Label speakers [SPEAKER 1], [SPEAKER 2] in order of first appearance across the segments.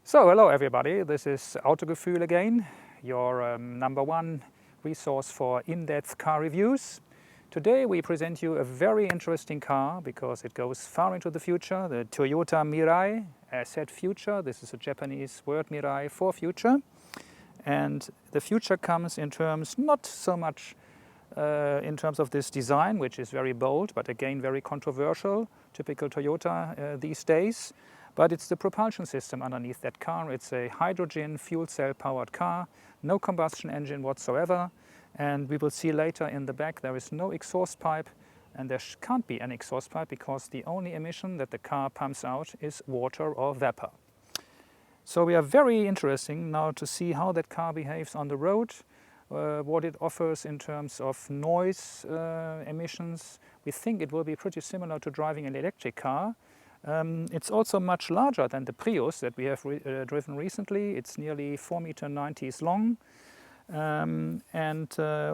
[SPEAKER 1] So, hello everybody, this is Autogefühl again, your number one resource for in-depth car reviews. Today we present you a very interesting car because it goes far into the future, the Toyota Mirai. I said future, this is a Japanese word Mirai for future. And the future comes in terms, not so much in terms of this design, which is very bold, but again very controversial, typical Toyota these days. But it's the propulsion system underneath that car. It's a hydrogen fuel cell powered car, no combustion engine whatsoever. And we will see later in the back there is no exhaust pipe, and there can't be an exhaust pipe because the only emission that the car pumps out is water or vapor. So we are very interesting now to see how that car behaves on the road, what it offers in terms of noise emissions. We think it will be pretty similar to driving an electric car. It's also much larger than the Prius that we have driven recently. It's nearly 4,90 meters long.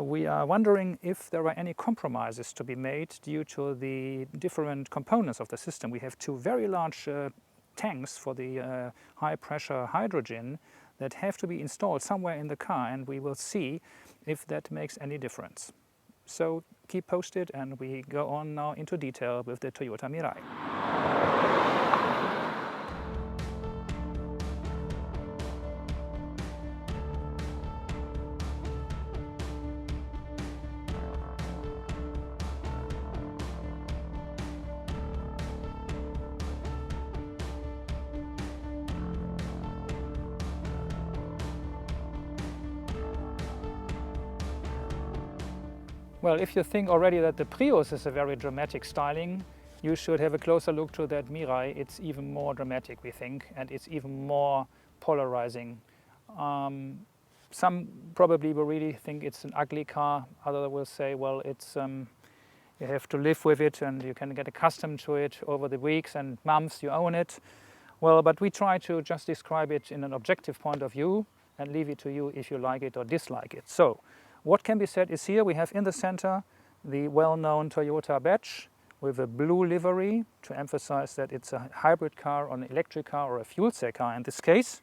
[SPEAKER 1] We are wondering if there are any compromises to be made due to the different components of the system. We have two very large tanks for the high pressure hydrogen that have to be installed somewhere in the car, and we will see if that makes any difference. So keep posted, and we go on now into detail with the Toyota Mirai. Well, if you think already that the Prius is a very dramatic styling, you should have a closer look to that Mirai. It's even more dramatic, we think, and it's even more polarizing. Some probably will really think it's an ugly car. Others will say, well, it's you have to live with it and you can get accustomed to it over the weeks and months you own it. Well, but we try to just describe it in an objective point of view and leave it to you if you like it or dislike it. So, what can be said is here we have in the center the well-known Toyota badge with a blue livery to emphasize that it's a hybrid car or an electric car or a fuel cell car in this case.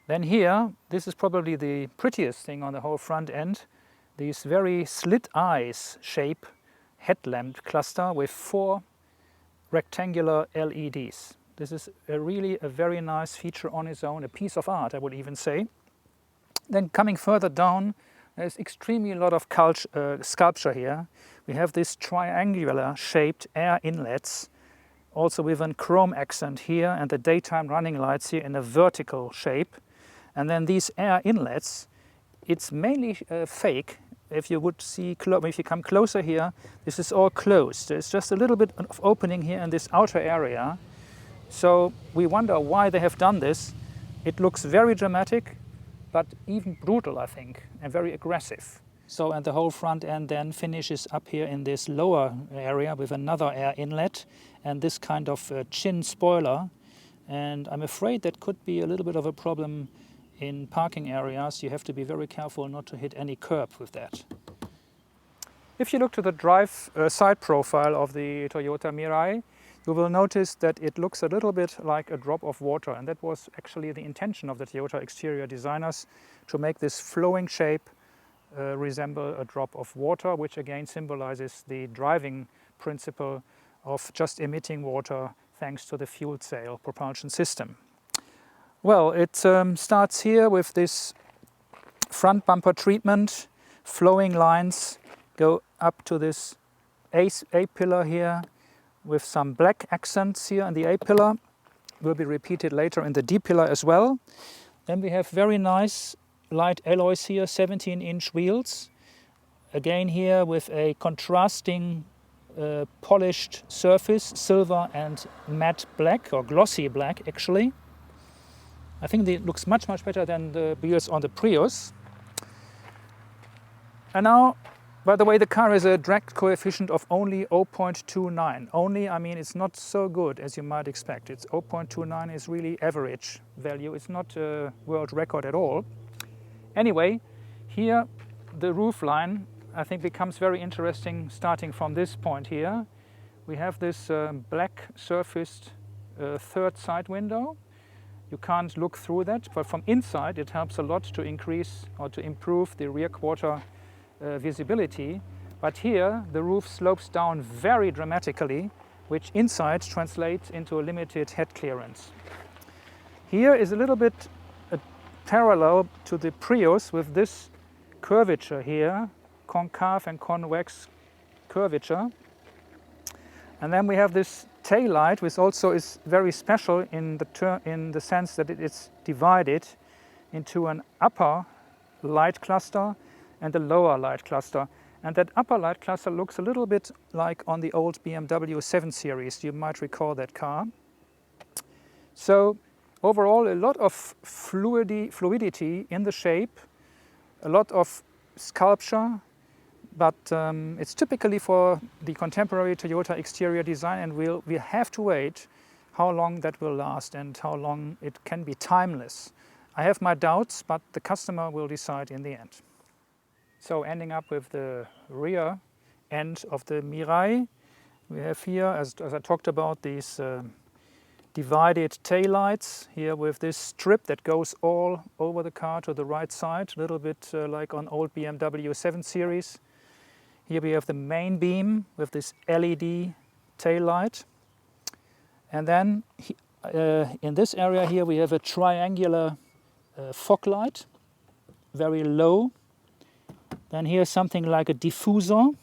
[SPEAKER 1] Then here, this is probably the prettiest thing on the whole front end, these very slit eyes shape headlamp cluster with 4 rectangular LEDs. This is really a very nice feature on its own, a piece of art I would even say. Then coming further down, there's extremely a lot of sculpture here. We have this triangular shaped air inlets, also with a chrome accent here, and the daytime running lights here in a vertical shape. And then these air inlets, it's mainly fake. If you would see, if you come closer here, this is all closed. There's just a little bit of opening here in this outer area. So we wonder why they have done this. It looks very dramatic, but even brutal, I think, and very aggressive. So, and the whole front end then finishes up here in this lower area with another air inlet and this kind of chin spoiler. And I'm afraid that could be a little bit of a problem in parking areas. You have to be very careful not to hit any curb with that. If you look to the drive side profile of the Toyota Mirai, you will notice that it looks a little bit like a drop of water, and that was actually the intention of the Toyota exterior designers, to make this flowing shape resemble a drop of water, which again symbolizes the driving principle of just emitting water thanks to the fuel cell propulsion system. Well, it starts here with this front bumper treatment, flowing lines go up to this A-pillar here, with some black accents here in the A-pillar, will be repeated later in the D-pillar as well. Then we have very nice light alloys here, 17-inch wheels. Again here with a contrasting polished surface, silver and matte black, or glossy black actually. I think it looks much better than the wheels on the Prius. And now, by the way, the car has a drag coefficient of only 0.29. Only, I mean, it's not so good as you might expect. It's 0.29 is really average value. It's not a world record at all. Anyway, here the roof line I think becomes very interesting starting from this point here. We have this black surfaced third side window. you can't look through that, but from inside it helps a lot to increase or to improve the rear quarter visibility. But here the roof slopes down very dramatically, which inside translates into a limited head clearance. Here is a little bit parallel to the Prius with this curvature here, concave and convex curvature. And then we have this tail light, which also is very special in the sense that it is divided into an upper light cluster and a lower light cluster. And that upper light cluster looks a little bit like on the old BMW 7 Series. You might recall that car. So overall, a lot of fluidity in the shape, a lot of sculpture, but it's typically for the contemporary Toyota exterior design, and we have to wait how long that will last and how long it can be timeless. I have my doubts, but the customer will decide in the end. So ending up with the rear end of the Mirai, we have here, as I talked about, these divided taillights here with this strip that goes all over the car to the right side, a little bit like on old BMW 7 Series. Here we have the main beam with this LED tail light. And then in this area here we have a triangular fog light, very low. Then here's something like a diffuser.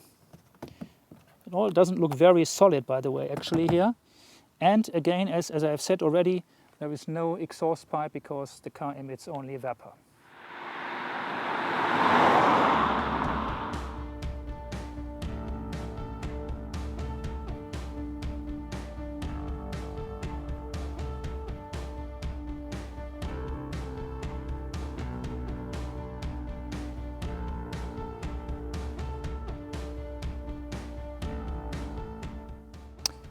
[SPEAKER 1] It all doesn't look very solid, by the way, actually here. And again, as I have said already, there is no exhaust pipe because the car emits only vapor.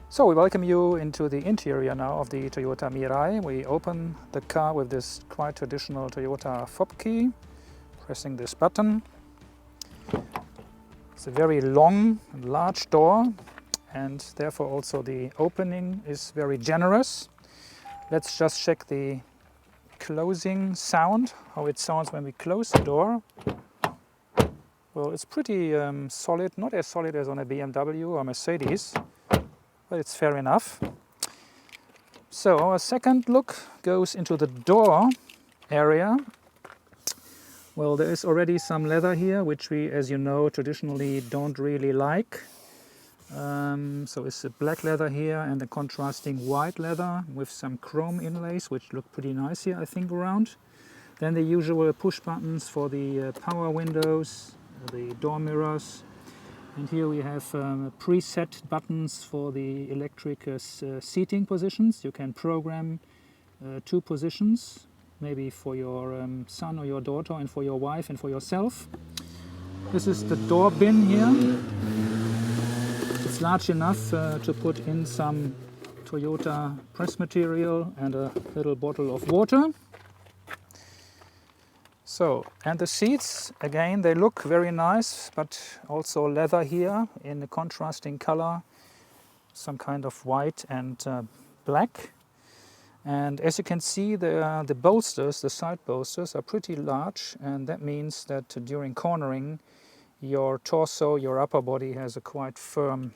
[SPEAKER 1] So we welcome you into the interior now of the Toyota Mirai. We open the car with this quite traditional Toyota fob key, pressing this button. It's a very long and large door, and therefore also the opening is very generous. Let's just check the closing sound, how it sounds when we close the door. Well, it's pretty solid, not as solid as on a BMW or Mercedes, but it's fair enough. So our second look goes into the door area. Well, there is already some leather here, which we, as you know, traditionally don't really like. So it's a black leather here and a contrasting white leather with some chrome inlays, which look pretty nice here, I think, around. Then the usual push buttons for the power windows, the door mirrors. And here we have preset buttons for the electric seating positions. You can program 2 positions, maybe for your son or your daughter, and for your wife and for yourself. This is the door bin here. It's large enough to put in some Toyota press material and a little bottle of water. So, and the seats, again, they look very nice, but also leather here in a contrasting color, some kind of white and black. And as you can see, the bolsters, the side bolsters, are pretty large, and that means that during cornering, your torso, your upper body has a quite firm,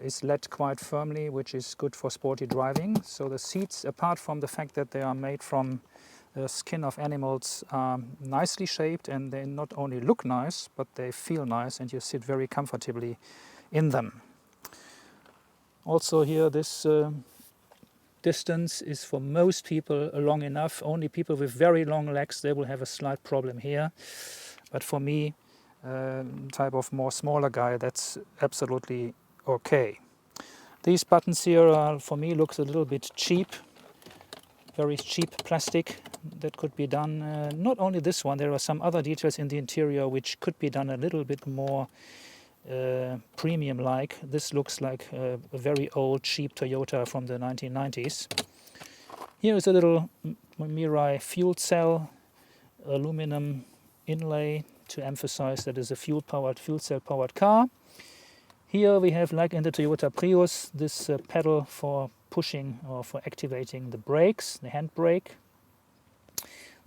[SPEAKER 1] is led quite firmly, which is good for sporty driving. So the seats, apart from the fact that they are made from the skin of animals, are nicely shaped, and they not only look nice, but they feel nice, and you sit very comfortably in them. Also here, this distance is for most people long enough. Only people with very long legs, they will have a slight problem here. But for me, type of more smaller guy, that's absolutely okay. These buttons here, for me, looks a little bit cheap. Very cheap plastic that could be done. Not only this one, there are some other details in the interior which could be done a little bit more premium-like. This looks like a very old, cheap Toyota from the 1990s. Here is a little Mirai fuel cell aluminum inlay to emphasize that it's a fuel cell-powered car. Here we have, like in the Toyota Prius, this pedal for pushing or for activating the brakes, the hand brake.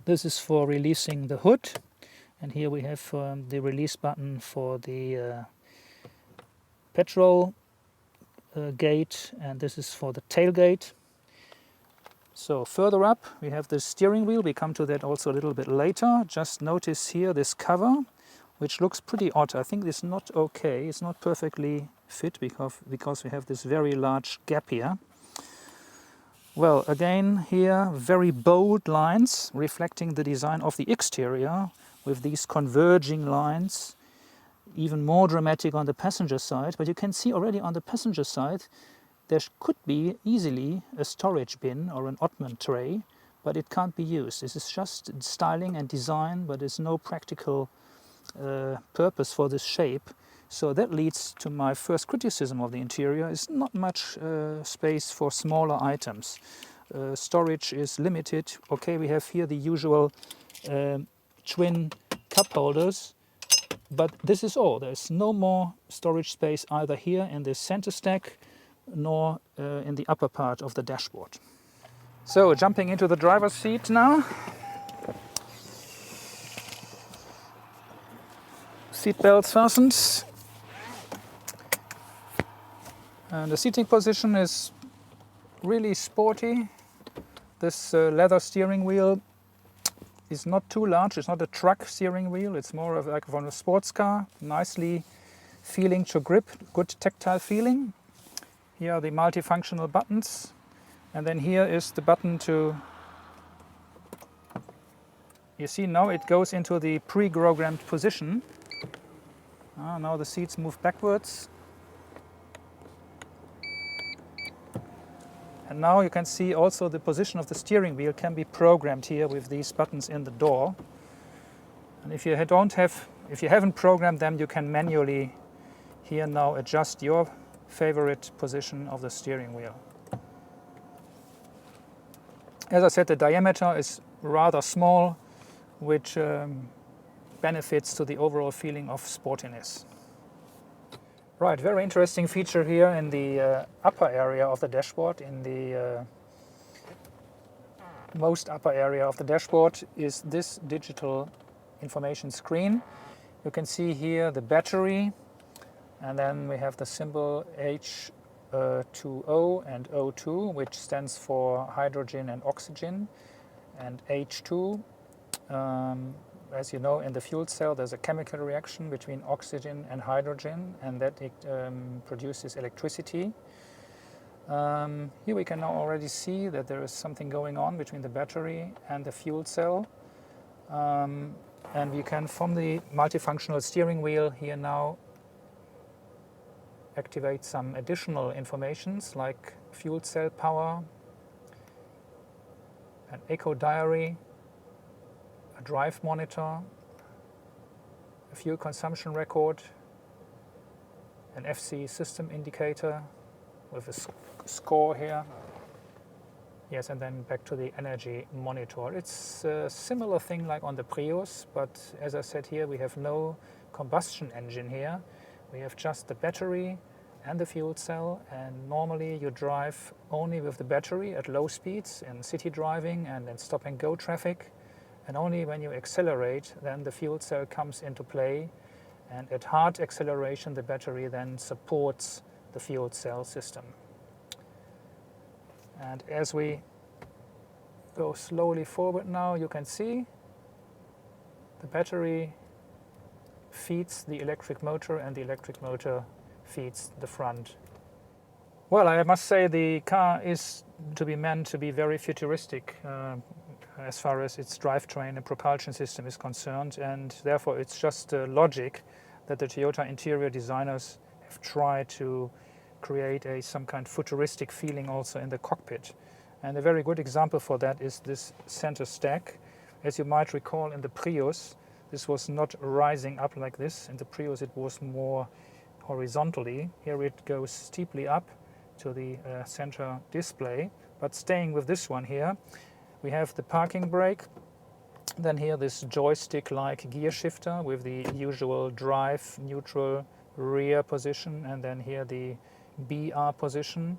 [SPEAKER 1] This is for releasing the hood, and here we have the release button for the petrol gate, and this is for the tailgate. So further up we have the steering wheel. We come to that also a little bit later. Just notice here this cover, which looks pretty odd. I think it's not okay. It's not perfectly fit because we have this very large gap here. Well, again here very bold lines reflecting the design of the exterior with these converging lines, even more dramatic on the passenger side. But you can see already on the passenger side there could be easily a storage bin or an oddman tray, but it can't be used. This is just styling and design, but there's no practical purpose for this shape. So that leads to my first criticism of the interior. Is not much space for smaller items. Storage is limited. Okay, we have here the usual twin cup holders, but this is all. There's no more storage space either here in the center stack nor in the upper part of the dashboard. So jumping into the driver's seat now. Seat belts fastened. And the seating position is really sporty. This leather steering wheel is not too large. It's not a truck steering wheel. It's more of like from a sports car. Nicely feeling to grip, good tactile feeling. Here are the multifunctional buttons. And then here is the button to... You see now it goes into the pre-programmed position. Now the seats move backwards. And now you can see also the position of the steering wheel can be programmed here with these buttons in the door. And if you haven't programmed them, you can manually here now adjust your favorite position of the steering wheel. As I said, the diameter is rather small, which benefits to the overall feeling of sportiness. Right, very interesting feature here in the upper area of the dashboard. In the most upper area of the dashboard is this digital information screen. You can see here the battery, and then we have the symbol H2O and O2, which stands for hydrogen and oxygen, and H2. As you know, in the fuel cell there's a chemical reaction between oxygen and hydrogen, and that produces electricity. Here we can now already see that there is something going on between the battery and the fuel cell. And we can, from the multifunctional steering wheel here now, activate some additional informations like fuel cell power, an eco diary, a drive monitor, a fuel consumption record, an FC system indicator with a score here. Yes, and then back to the energy monitor. It's a similar thing like on the Prius, but as I said here, we have no combustion engine here. We have just the battery and the fuel cell, and normally you drive only with the battery at low speeds in city driving and in stop and go traffic. And only when you accelerate, then the fuel cell comes into play, and at hard acceleration the battery then supports the fuel cell system. And as we go slowly forward now, you can see the battery feeds the electric motor and the electric motor feeds the front. Well, I must say the car is meant to be very futuristic as far as its drivetrain and propulsion system is concerned, and therefore it's just logic that the Toyota interior designers have tried to create some kind of futuristic feeling also in the cockpit. And a very good example for that is this center stack. As you might recall, in the Prius, this was not rising up like this. In the Prius it was more horizontally. Here it goes steeply up to the center display. But staying with this one here, we have the parking brake. Then here this joystick-like gear shifter with the usual drive, neutral, rear position, and then here the BR position.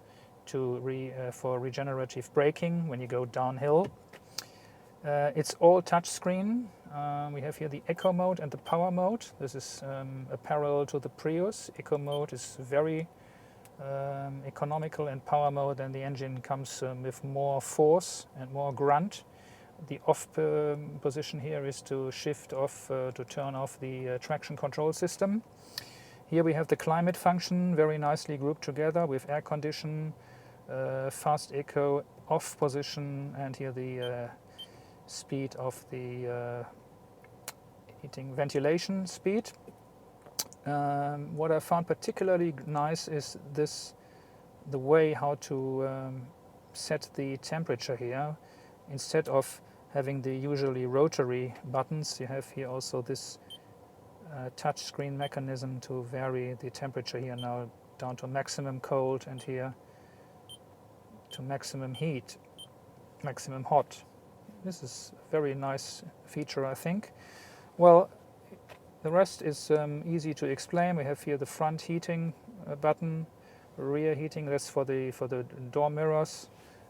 [SPEAKER 1] for regenerative braking when you go downhill. It's all touchscreen. We have here the Eco mode and the Power mode. This is a parallel to the Prius. Eco mode is very economical, and Power mode, and the engine comes with more force and more grunt. The off position here is to shift off, to turn off the traction control system. Here we have the climate function, very nicely grouped together with air condition, fast eco, off position, and here the speed of the heating ventilation speed. What I found particularly nice is the way how to set the temperature here. Instead of having the usually rotary buttons, you have here also this touch screen mechanism to vary the temperature here now down to maximum cold, and here to maximum heat, maximum hot. This is a very nice feature, I think. Well, the rest is easy to explain. We have here the front heating button, rear heating, that's for the door mirrors,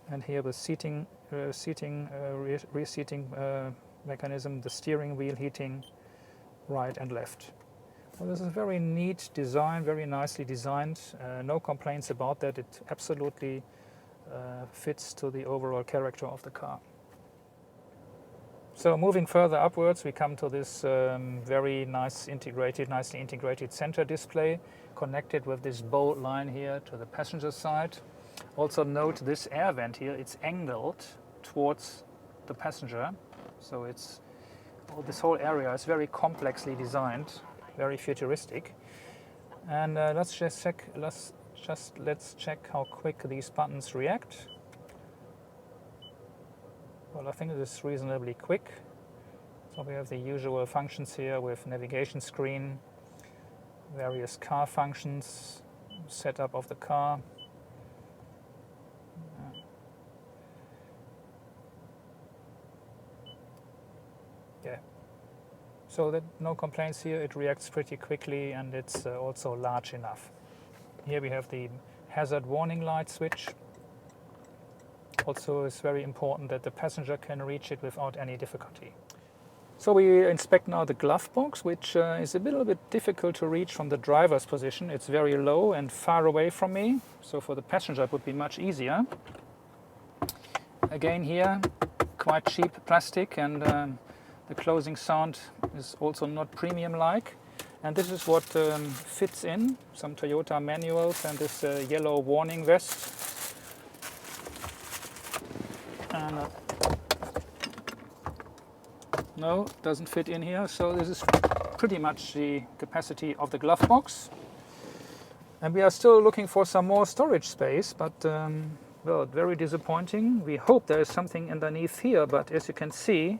[SPEAKER 1] and here the reseating mechanism, the steering wheel heating, right and left. Well, this is a very neat design, very nicely designed. No complaints about that. It absolutely fits to the overall character of the car. So moving further upwards, we come to this very nicely integrated center display, connected with this bold line here to the passenger side. Also note this air vent here, it's angled towards the passenger. So this whole area is very complexly designed, very futuristic. And let's check how quick these buttons react. Well, I think it is reasonably quick. So we have the usual functions here with navigation screen, various car functions, setup of the car. Yeah. So that no complaints here. It reacts pretty quickly, and it's also large enough. Here we have the hazard warning light switch. Also, it's very important that the passenger can reach it without any difficulty. So we inspect now the glove box, which is a little bit difficult to reach from the driver's position. It's very low and far away from me, so for the passenger it would be much easier. Again here, quite cheap plastic, and the closing sound is also not premium-like. And this is what fits in, some Toyota manuals and this yellow warning vest. And no, doesn't fit in here. So this is pretty much the capacity of the glove box. And we are still looking for some more storage space, but well, very disappointing. We hope there is something underneath here, but as you can see,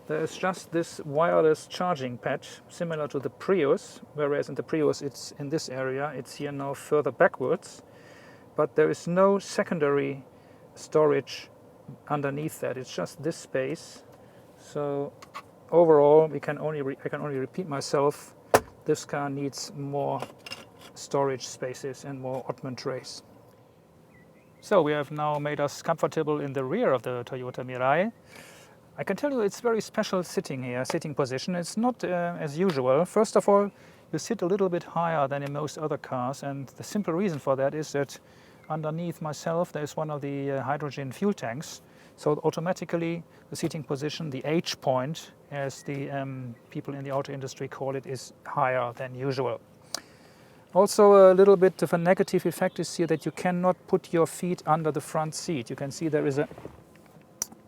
[SPEAKER 1] there is just this wireless charging pad, similar to the Prius, whereas in the Prius it's in this area, it's here now further backwards. But there is no secondary storage underneath that. It's just this space. So overall, I can only repeat myself. This car needs more storage spaces and more ottoman trays. So we have now made us comfortable in the rear of the Toyota Mirai. I can tell you it's very special sitting position. It's not as usual. First of all, you sit a little bit higher than in most other cars, and the simple reason for that is that underneath myself there is one of the hydrogen fuel tanks. So automatically the seating position, the H point, as the people in the auto industry call it, is higher than usual. Also, a little bit of a negative effect is here that you cannot put your feet under the front seat. You can see there is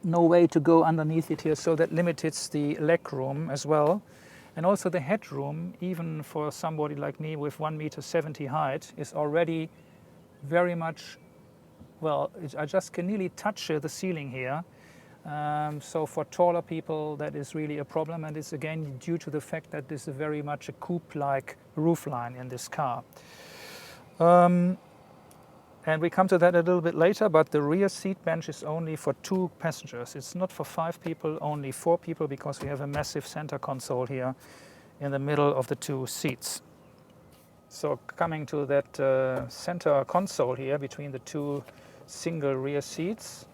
[SPEAKER 1] no way to go underneath it here, so that limits the leg room as well. And also the headroom, even for somebody like me with 1.70 m height, is already very much, well, I just can nearly touch the ceiling here. So for taller people that is really a problem, and it's again due to the fact that this is very much a coupe-like roofline in this car. And we come to that a little bit later, but the rear seat bench is only for 2 passengers. It's not for 5 people, only 4 people, because we have a massive center console here in the middle of the 2 seats. So coming to that center console here between the two single rear seats,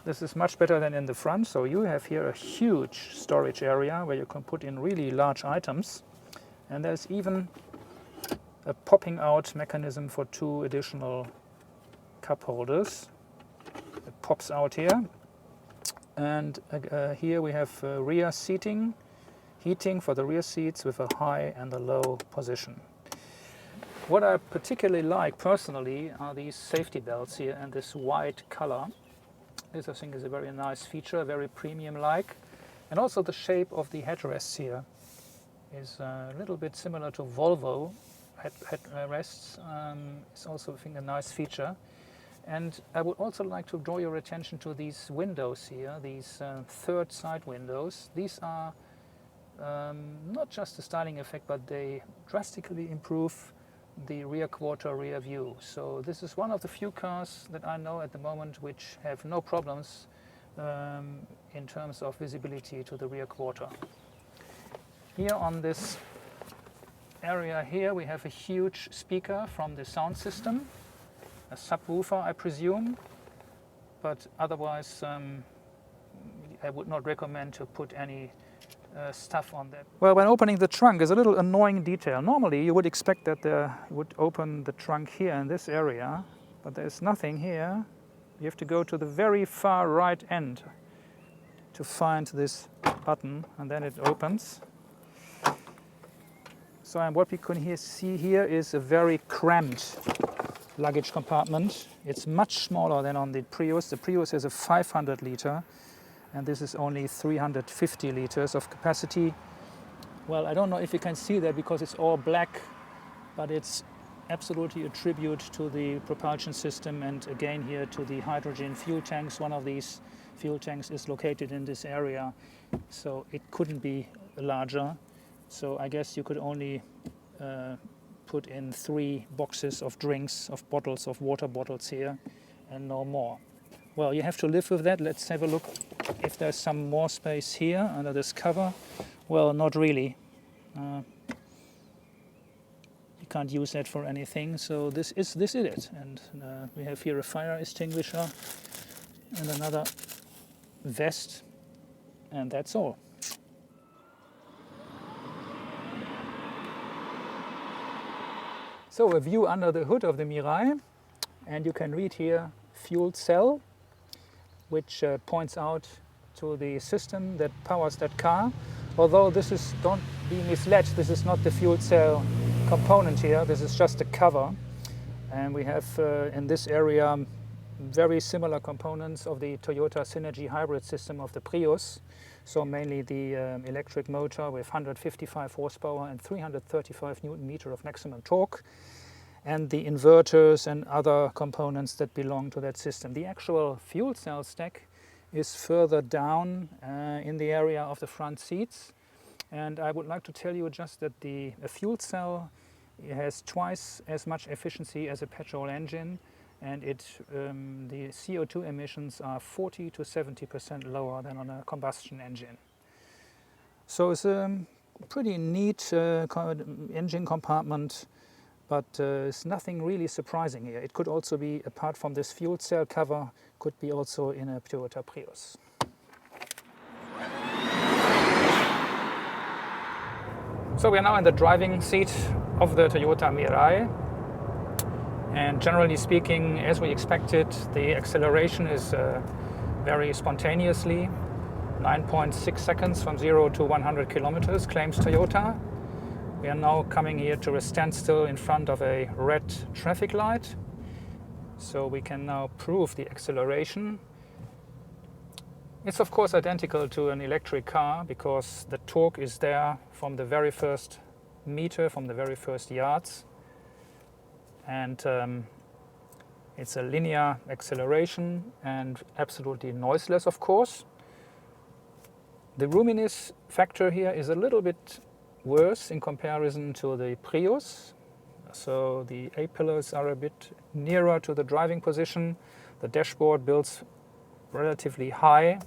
[SPEAKER 1] this is much better than in the front. So you have here a huge storage area where you can put in really large items. And there's even a popping out mechanism for 2 additional cup holders. It pops out here. And here we have rear seating, heating for the rear seats with a high and a low position. What I particularly like personally are these safety belts here and this white color. This I think is a very nice feature, very premium-like. And also the shape of the headrests here is a little bit similar to Volvo headrests. It's also, I think, a nice feature. And I would also like to draw your attention to these windows here, these third side windows. These are not just a styling effect, but they drastically improve the rear quarter, rear view. So this is one of the few cars that I know at the moment which have no problems in terms of visibility to the rear quarter. Here on this area here we have a huge speaker from the sound system, a subwoofer I presume, but otherwise I would not recommend to put any stuff on that. Well, when opening the trunk is a little annoying detail. Normally you would expect that you would open the trunk here in this area, but there's nothing here. You have to go to the very far right end to find this button, and then it opens. So what we can see here is a very cramped luggage compartment. It's much smaller than on the Prius. The Prius has a 500 liter. And this is only 350 liters of capacity. Well, I don't know if you can see that because it's all black, but it's absolutely a tribute to the propulsion system and again here to the hydrogen fuel tanks. One of these fuel tanks is located in this area, so it couldn't be larger. So I guess you could only put in 3 boxes of drinks, of bottles, of water bottles here, and no more. Well, you have to live with that. Let's have a look if there's some more space here under this cover. Well, not really. You can't use that for anything. So this is it. And we have here a fire extinguisher and another vest, and that's all. So a view under the hood of the Mirai, and you can read here fuel cell, which points out to the system that powers that car. Although this is, don't be misled, this is not the fuel cell component here, this is just a cover. And we have in this area very similar components of the Toyota Synergy hybrid system of the Prius. So mainly the electric motor with 155 horsepower and 335 Newton meter of maximum torque, and the inverters and other components that belong to that system. The actual fuel cell stack is further down in the area of the front seats. And I would like to tell you just that a fuel cell has twice as much efficiency as a petrol engine, and the CO2 emissions are 40 to 70% lower than on a combustion engine. So it's a pretty neat engine compartment, but it's nothing really surprising here. It could also be, apart from this fuel cell cover, could be also in a Toyota Prius. So we are now in the driving seat of the Toyota Mirai. And generally speaking, as we expected, the acceleration is very spontaneously. 9.6 seconds from 0 to 100 kilometers, claims Toyota. We are now coming here to a standstill in front of a red traffic light. So we can now prove the acceleration. It's of course identical to an electric car because the torque is there from the very first meter, from the very first yards. And it's a linear acceleration and absolutely noiseless, of course. The roominess factor here is a little bit worse in comparison to the Prius. So the A-pillars are a bit nearer to the driving position. The dashboard builds relatively high.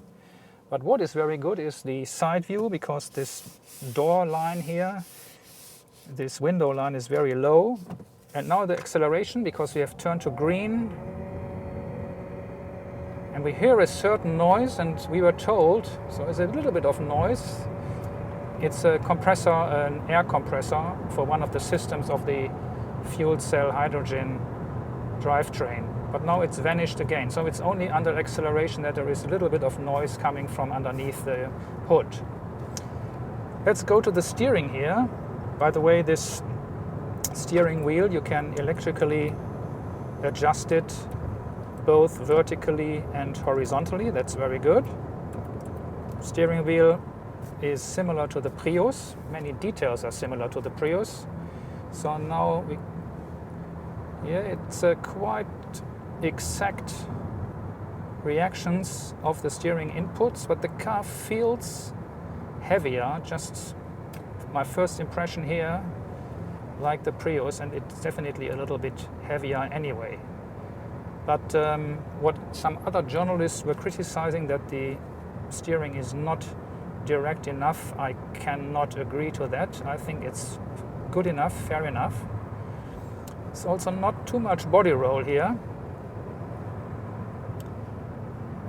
[SPEAKER 1] But what is very good is the side view, because this door line here This window line is very low. And now the acceleration, because we have turned to green, and we hear a certain noise, and we were told, so it's a little bit of noise. It's a compressor, an air compressor for one of the systems of the fuel cell hydrogen drivetrain. But now it's vanished again. So it's only under acceleration that there is a little bit of noise coming from underneath the hood. Let's go to the steering here. By the way, this steering wheel, you can electrically adjust it both vertically and horizontally. That's very good. Steering wheel is similar to the Prius. Many details are similar to the Prius. So now it's a quite exact reactions of the steering inputs, but the car feels heavier. Just my first impression here, like the Prius, and it's definitely a little bit heavier anyway. But what some other journalists were criticizing, that the steering is not direct enough, I cannot agree to that. I think it's good enough, fair enough. It's also not too much body roll here.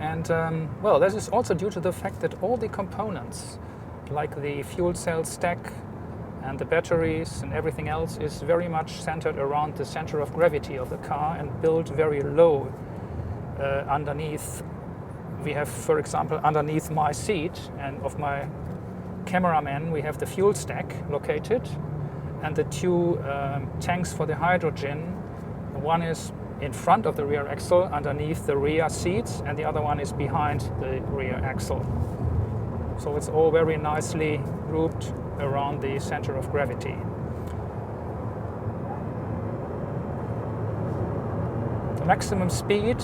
[SPEAKER 1] And well, this is also due to the fact that all the components, like the fuel cell stack and the batteries and everything else, is very much centered around the center of gravity of the car and built very low underneath. We have, for example, underneath my seat and of my cameraman, we have the fuel stack located, and the two tanks for the hydrogen. One is in front of the rear axle underneath the rear seats, and the other one is behind the rear axle. So it's all very nicely grouped around the center of gravity. The maximum speed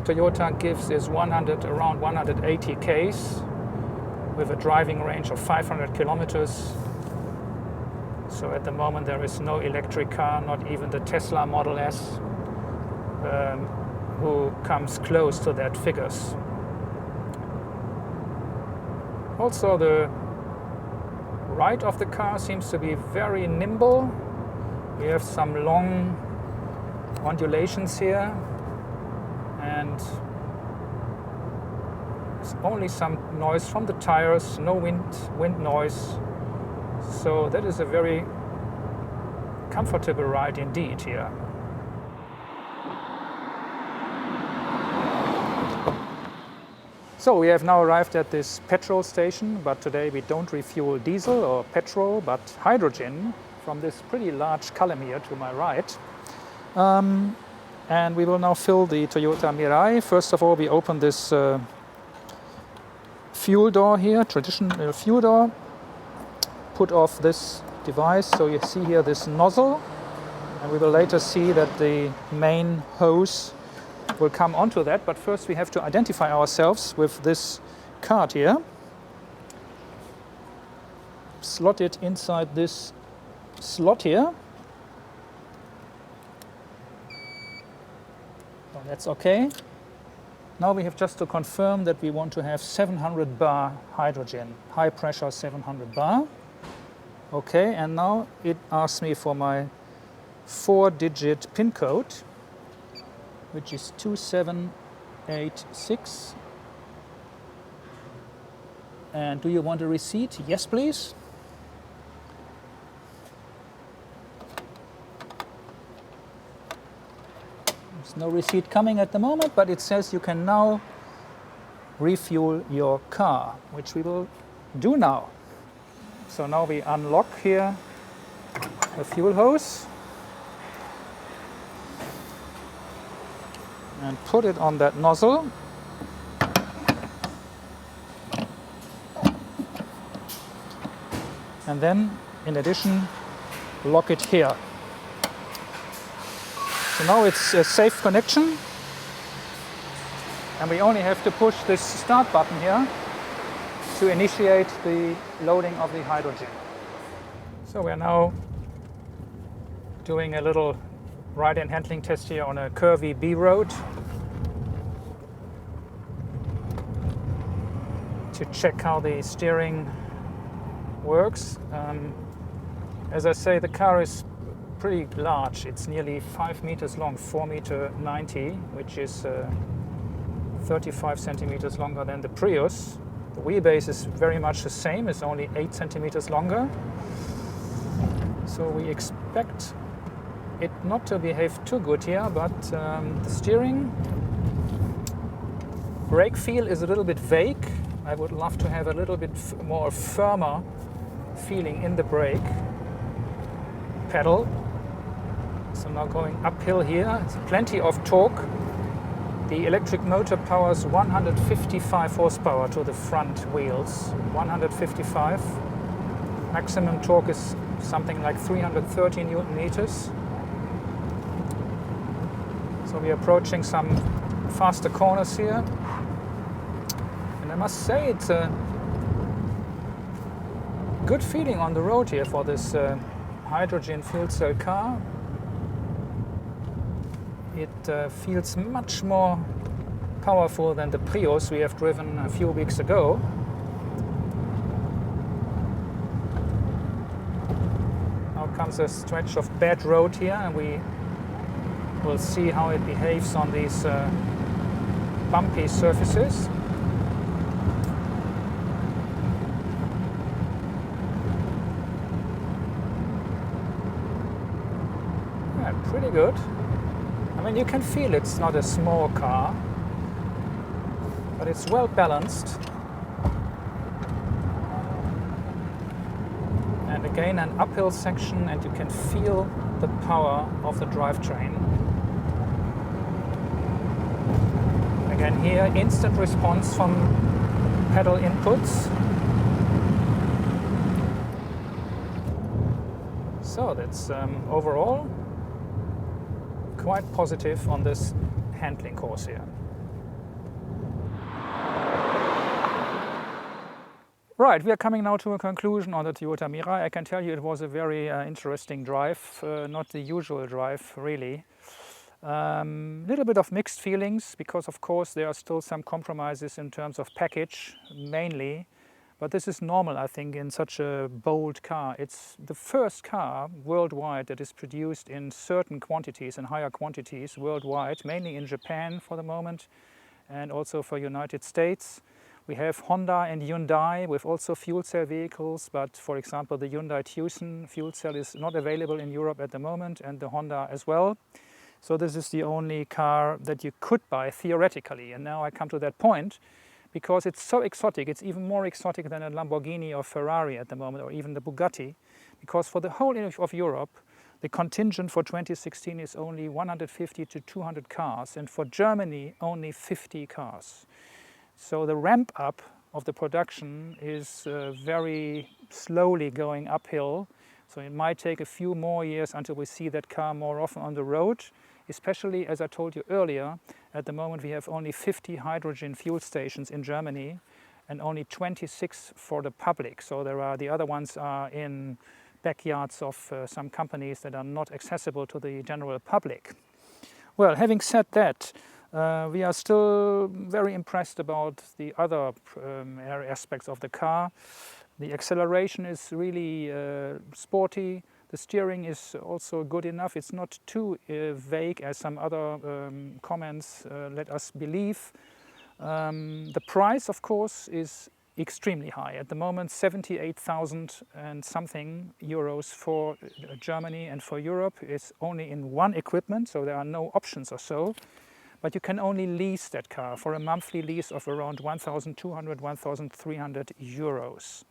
[SPEAKER 1] Toyota gives is around 180 km with a driving range of 500 kilometers. So at the moment there is no electric car, not even the Tesla Model S, who comes close to that figures. Also, the ride of the car seems to be very nimble. We have some long undulations here, and there's only some noise from the tires, no wind noise. So that is a very comfortable ride indeed here. So we have now arrived at this petrol station, but today we don't refuel diesel or petrol, but hydrogen from this pretty large column here to my right. And we will now fill the Toyota Mirai. First of all, we open this fuel door here, traditional fuel door. Put off this device, so you see here this nozzle, and we will later see that the main hose will come onto that, but first we have to identify ourselves with this card here. Slot it inside this slot here. Oh, that's okay. Now we have just to confirm that we want to have 700 bar hydrogen, high pressure 700 bar. Okay, and now it asks me for my 4-digit PIN code, which is 2786. And do you want a receipt? Yes, please. There's no receipt coming at the moment, but it says you can now refuel your car, which we will do now. So now we unlock here the fuel hose and put it on that nozzle. And then, in addition, lock it here. So now it's a safe connection, and we only have to push this start button here to initiate the loading of the hydrogen. So we're now doing a little ride and handling test here on a curvy B road to check how the steering works. As I say, the car is pretty large. It's nearly 5 meters long, 4 meter 90, which is 35 centimeters longer than the Prius. The wheelbase is very much the same, it's only 8 centimeters longer. So we expect it not to behave too good here, but the steering, brake feel is a little bit vague. I would love to have a little bit more firmer feeling in the brake pedal. So now going uphill here, it's plenty of torque. The electric motor powers 155 horsepower to the front wheels, 155. Maximum torque is something like 330 Newton meters. So we're approaching some faster corners here. And I must say it's a good feeling on the road here for this hydrogen fuel cell car. It feels much more powerful than the Prius we have driven a few weeks ago. Now comes a stretch of bad road here, and we will see how it behaves on these bumpy surfaces. Yeah, pretty good. I mean, you can feel it's not a small car, but it's well balanced. And again, an uphill section, and you can feel the power of the drivetrain. Again here, instant response from pedal inputs. So that's overall quite positive on this handling course here. Right, we are coming now to a conclusion on the Toyota Mirai. I can tell you it was a very interesting drive, not the usual drive really. Little bit of mixed feelings because of course there are still some compromises in terms of package mainly, but this is normal I think in such a bold car. It's the first car worldwide that is produced in certain quantities and higher quantities worldwide, mainly in Japan for the moment and also for United States. We have Honda and Hyundai with also fuel cell vehicles, but for example the Hyundai Tucson fuel cell is not available in Europe at the moment, and the Honda as well. So this is the only car that you could buy theoretically, and now I come to that point because it's so exotic. It's even more exotic than a Lamborghini or Ferrari at the moment, or even the Bugatti, because for the whole of Europe the contingent for 2016 is only 150 to 200 cars, and for Germany only 50 cars. So the ramp up of the production is very slowly going uphill. So it might take a few more years until we see that car more often on the road. Especially, as I told you earlier, at the moment we have only 50 hydrogen fuel stations in Germany and only 26 for the public. So the other ones are in backyards of some companies that are not accessible to the general public. Well, having said that, we are still very impressed about the other aspects of the car. The acceleration is really sporty. The steering is also good enough. It's not too vague as some other comments let us believe. The price, of course, is extremely high. At the moment, 78,000 and something euros for Germany and for Europe is only in one equipment, so there are no options or so. But you can only lease that car for a monthly lease of around 1,200, 1,300 euros.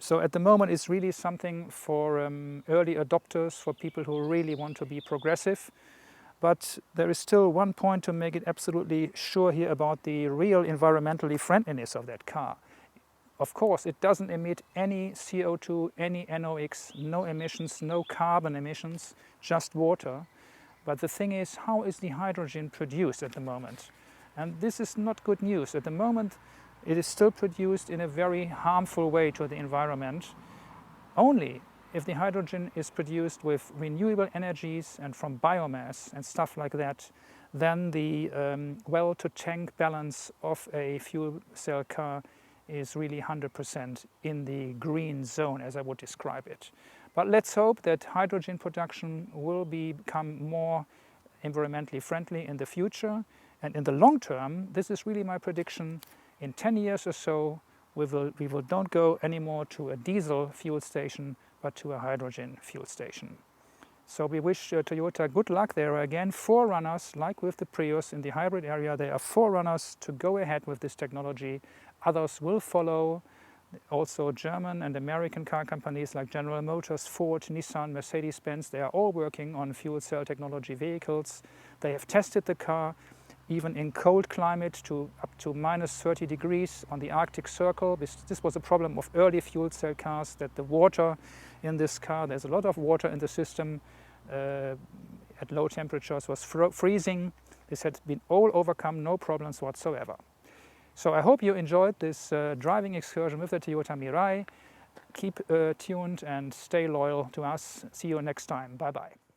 [SPEAKER 1] So at the moment it's really something for early adopters, for people who really want to be progressive. But there is still one point to make it absolutely sure here about the real environmentally friendliness of that car. Of course, it doesn't emit any CO2, any NOx, no emissions, no carbon emissions, just water. But the thing is, how is the hydrogen produced at the moment? And this is not good news. At the moment, it is still produced in a very harmful way to the environment. Only if the hydrogen is produced with renewable energies and from biomass and stuff like that, then the well-to-tank balance of a fuel cell car is really 100% in the green zone, as I would describe it. But let's hope that hydrogen production will become more environmentally friendly in the future. And in the long term, this is really my prediction, in 10 years or so, we will don't go anymore to a diesel fuel station, but to a hydrogen fuel station. So we wish Toyota good luck. There are again forerunners, like with the Prius in the hybrid area. There are forerunners to go ahead with this technology. Others will follow. Also German and American car companies like General Motors, Ford, Nissan, Mercedes-Benz, they are all working on fuel cell technology vehicles. They have tested the car even in cold climate to up to minus 30 degrees on the Arctic Circle. This was a problem of early fuel cell cars, that the water in this car, there's a lot of water in the system at low temperatures, was freezing. This had been all overcome, no problems whatsoever. So I hope you enjoyed this driving excursion with the Toyota Mirai. Keep tuned and stay loyal to us. See you next time. Bye-bye.